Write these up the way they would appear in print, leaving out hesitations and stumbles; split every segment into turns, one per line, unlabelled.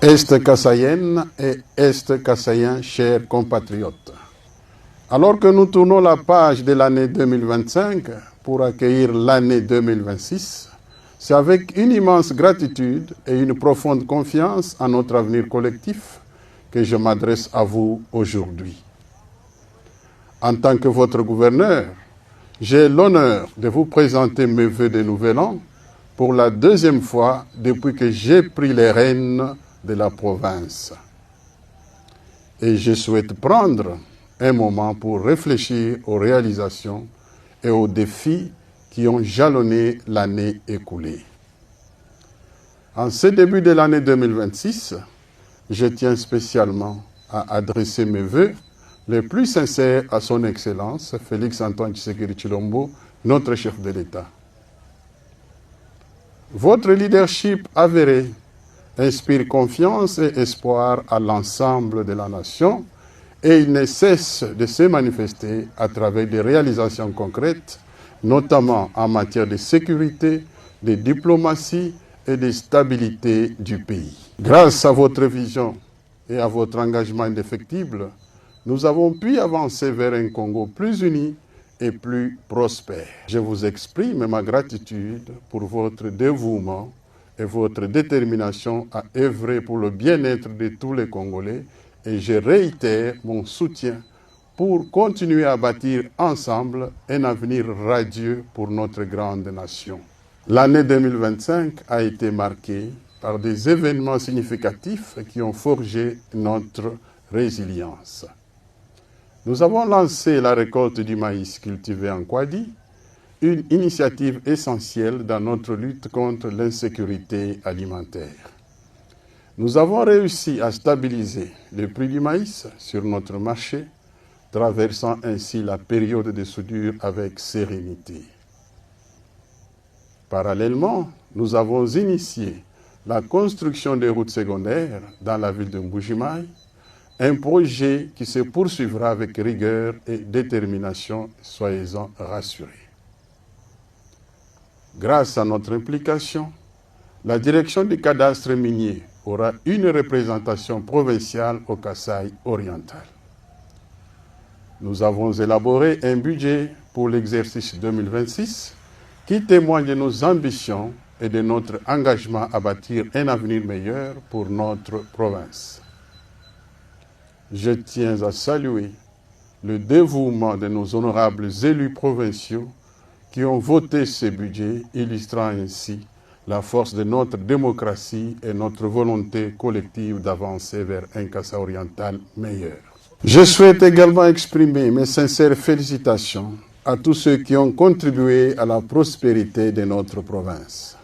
Est Kassaïenne et Est Kassaïen, chers compatriotes. Alors que nous tournons la page de l'année 2025 pour accueillir l'année 2026, c'est avec une immense gratitude et une profonde confiance en notre avenir collectif que je m'adresse à vous aujourd'hui. En tant que votre gouverneur, j'ai l'honneur de vous présenter mes vœux de nouvel an pour la deuxième fois depuis que j'ai pris les rênes de la province. Et je souhaite prendre un moment pour réfléchir aux réalisations et aux défis qui ont jalonné l'année écoulée. En ce début de l'année 2026, je tiens spécialement à adresser mes vœux les plus sincères à son Excellence Félix-Antoine Tshisekedi Tshilombo, notre chef de l'État. Votre leadership avéré inspire confiance et espoir à l'ensemble de la nation et il ne cesse de se manifester à travers des réalisations concrètes, notamment en matière de sécurité, de diplomatie et de stabilité du pays. Grâce à votre vision et à votre engagement indéfectible, nous avons pu avancer vers un Congo plus uni et plus prospère. Je vous exprime ma gratitude pour votre dévouement et votre détermination à œuvrer pour le bien-être de tous les Congolais et je réitère mon soutien pour continuer à bâtir ensemble un avenir radieux pour notre grande nation. L'année 2025 a été marquée par des événements significatifs qui ont forgé notre résilience. Nous avons lancé la récolte du maïs cultivé en Kwadi, une initiative essentielle dans notre lutte contre l'insécurité alimentaire. Nous avons réussi à stabiliser le prix du maïs sur notre marché, traversant ainsi la période de soudure avec sérénité. Parallèlement, nous avons initié la construction des routes secondaires dans la ville de Mbuji-Mayi, un projet qui se poursuivra avec rigueur et détermination, soyez-en rassurés. Grâce à notre implication, la direction du cadastre minier aura une représentation provinciale au Kasaï oriental. Nous avons élaboré un budget pour l'exercice 2026 qui témoigne de nos ambitions et de notre engagement à bâtir un avenir meilleur pour notre province. Je tiens à saluer le dévouement de nos honorables élus provinciaux qui ont voté ce budget, illustrant ainsi la force de notre démocratie et notre volonté collective d'avancer vers un Kasaï oriental meilleur. Je souhaite également exprimer mes sincères félicitations à tous ceux qui ont contribué à la prospérité de notre province.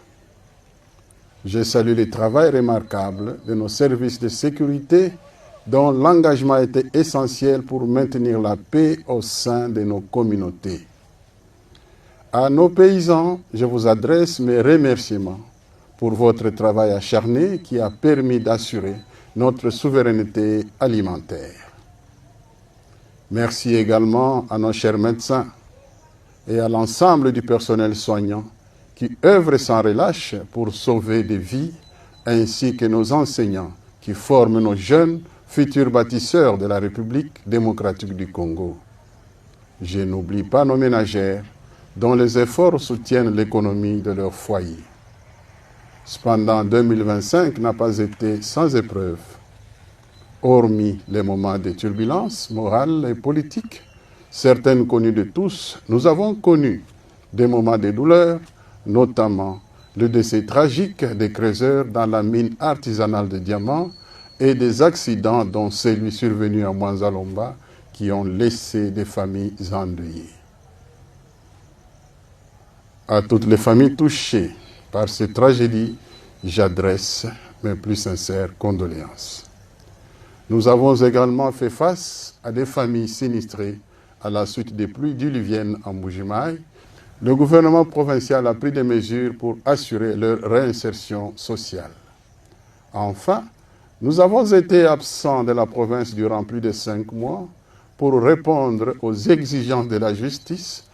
Je salue le travail remarquable de nos services de sécurité dont l'engagement était essentiel pour maintenir la paix au sein de nos communautés. À nos paysans, je vous adresse mes remerciements pour votre travail acharné qui a permis d'assurer notre souveraineté alimentaire. Merci également à nos chers médecins et à l'ensemble du personnel soignant qui œuvre sans relâche pour sauver des vies, ainsi que nos enseignants qui forment nos jeunes futurs bâtisseurs de la République démocratique du Congo. Je n'oublie pas nos ménagères, dont les efforts soutiennent l'économie de leur foyer. Cependant, 2025 n'a pas été sans épreuve. Hormis les moments de turbulence morale et politique, certaines connues de tous, nous avons connu des moments de douleur, notamment le décès tragique des creuseurs dans la mine artisanale de diamants et des accidents dont celui survenu à Mwanza-Lomba qui ont laissé des familles endeuillées. À toutes les familles touchées par cette tragédie, j'adresse mes plus sincères condoléances. Nous avons également fait face à des familles sinistrées à la suite des pluies diluviennes en Mbuji-Mayi. Le gouvernement provincial a pris des mesures pour assurer leur réinsertion sociale. Enfin, nous avons été absents de la province durant plus de 5 mois pour répondre aux exigences de la justice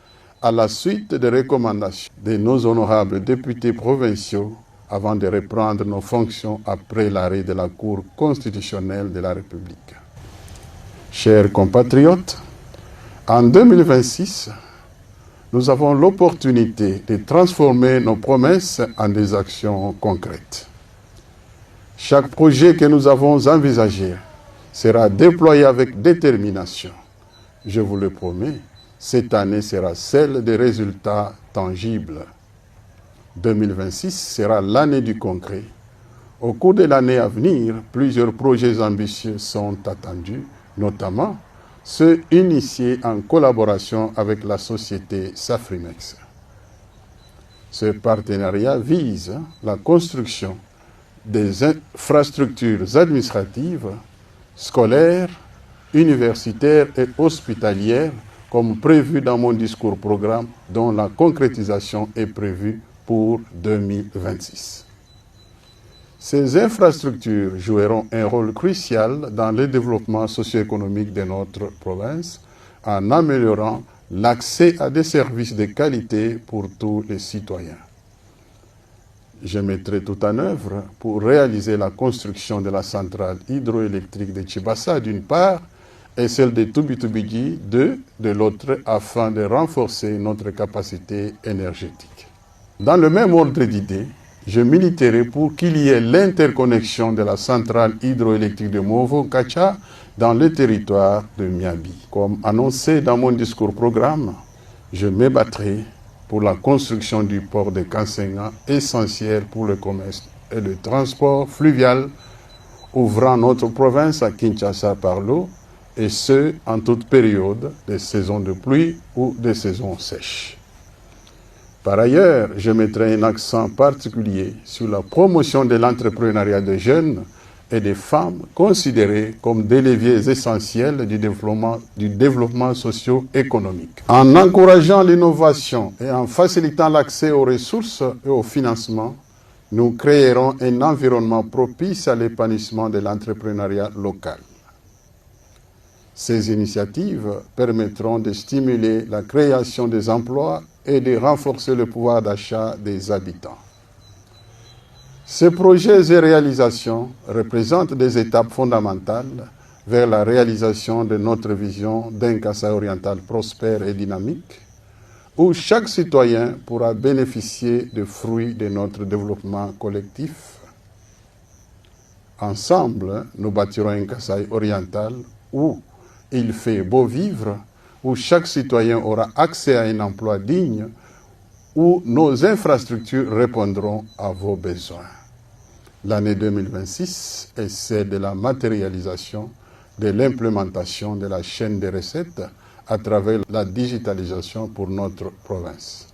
à la suite des recommandations de nos honorables députés provinciaux avant de reprendre nos fonctions après l'arrêt de la Cour constitutionnelle de la République. Chers compatriotes, en 2026, nous avons l'opportunité de transformer nos promesses en des actions concrètes. Chaque projet que nous avons envisagé sera déployé avec détermination. Je vous le promets, cette année sera celle des résultats tangibles. 2026 sera l'année du concret. Au cours de l'année à venir, plusieurs projets ambitieux sont attendus, notamment ceux initiés en collaboration avec la société Safrimex. Ce partenariat vise la construction des infrastructures administratives, scolaires, universitaires et hospitalières, comme prévu dans mon discours programme, dont la concrétisation est prévue pour 2026. Ces infrastructures joueront un rôle crucial dans le développement socio-économique de notre province en améliorant l'accès à des services de qualité pour tous les citoyens. Je mettrai tout en œuvre pour réaliser la construction de la centrale hydroélectrique de Tchibassa d'une part et celle de Tubitubigi de l'autre afin de renforcer notre capacité énergétique. Dans le même ordre d'idées, je militerai pour qu'il y ait l'interconnexion de la centrale hydroélectrique de Movo-Kacha dans le territoire de Miabi. Comme annoncé dans mon discours programme, je me battrai pour la construction du port de Kansenga, essentiel pour le commerce et le transport fluvial, ouvrant notre province à Kinshasa par l'eau, et ce, en toute période de saison de pluie ou de saison sèche. Par ailleurs, je mettrai un accent particulier sur la promotion de l'entrepreneuriat des jeunes et des femmes considérés comme des leviers essentiels du développement socio-économique. En encourageant l'innovation et en facilitant l'accès aux ressources et au financement, nous créerons un environnement propice à l'épanouissement de l'entrepreneuriat local. Ces initiatives permettront de stimuler la création des emplois et de renforcer le pouvoir d'achat des habitants. Ces projets et réalisations représentent des étapes fondamentales vers la réalisation de notre vision d'un Kasaï oriental prospère et dynamique, où chaque citoyen pourra bénéficier des fruits de notre développement collectif. Ensemble, nous bâtirons un Kasaï oriental où il fait beau vivre, où chaque citoyen aura accès à un emploi digne, où nos infrastructures répondront à vos besoins. L'année 2026 est celle de la matérialisation, de l'implémentation de la chaîne des recettes à travers la digitalisation pour notre province.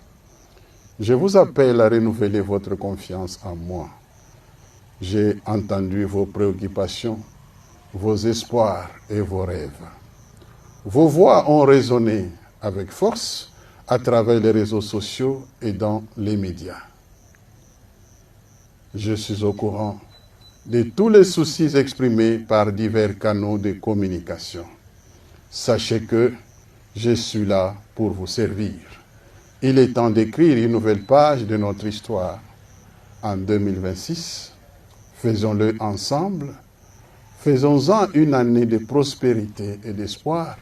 Je vous appelle à renouveler votre confiance en moi. J'ai entendu vos préoccupations, vos espoirs et vos rêves. Vos voix ont résonné avec force à travers les réseaux sociaux et dans les médias. Je suis au courant de tous les soucis exprimés par divers canaux de communication. Sachez que je suis là pour vous servir. Il est temps d'écrire une nouvelle page de notre histoire. En 2026, faisons-le ensemble. Faisons-en une année de prospérité et d'espoir.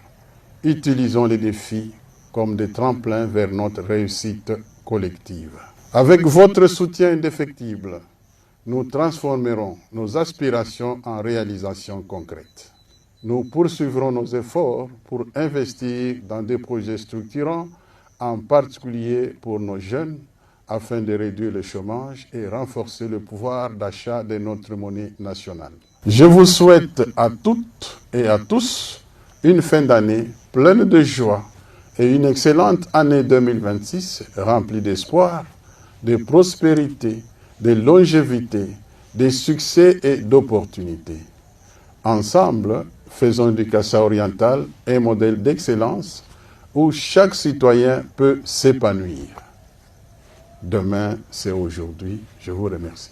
Utilisons les défis comme des tremplins vers notre réussite collective. Avec votre soutien indéfectible, nous transformerons nos aspirations en réalisations concrètes. Nous poursuivrons nos efforts pour investir dans des projets structurants, en particulier pour nos jeunes, afin de réduire le chômage et renforcer le pouvoir d'achat de notre monnaie nationale. Je vous souhaite à toutes et à tous une fin d'année pleine de joie et une excellente année 2026 remplie d'espoir, de prospérité, de longévité, de succès et d'opportunités. Ensemble, faisons du Kasaï oriental un modèle d'excellence où chaque citoyen peut s'épanouir. Demain, c'est aujourd'hui. Je vous remercie.